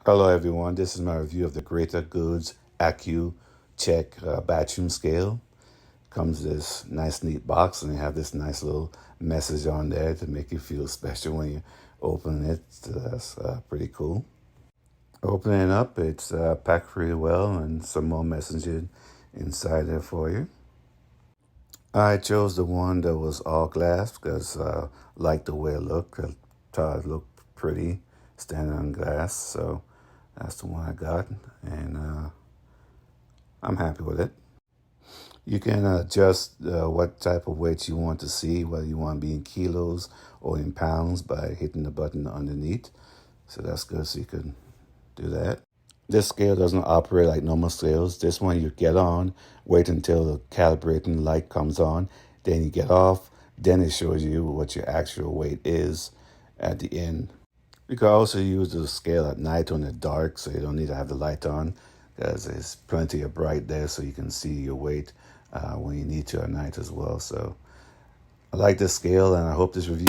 Hello everyone, this is my review of the Greater Goods AccuCheck bathroom scale. Comes this nice neat box and you have this nice little message on there to make you feel special when you open it. So that's pretty cool. Opening it up, it's packed pretty well and some more messaging inside there for you. I chose the one that was all glass because I liked the way it looked. I thought it looked pretty standing on glass, so that's the one I got, and I'm happy with it. You can adjust what type of weight you want to see, whether you want to be in kilos or in pounds by hitting the button underneath. So that's good, so you can do that. This scale doesn't operate like normal scales. This one you get on, wait until the calibrating light comes on, then you get off, then it shows you what your actual weight is at the end. You can also use the scale at night when it's dark, so you don't need to have the light on, because there's plenty of bright there so you can see your weight when you need to at night as well. So I like this scale and I hope this review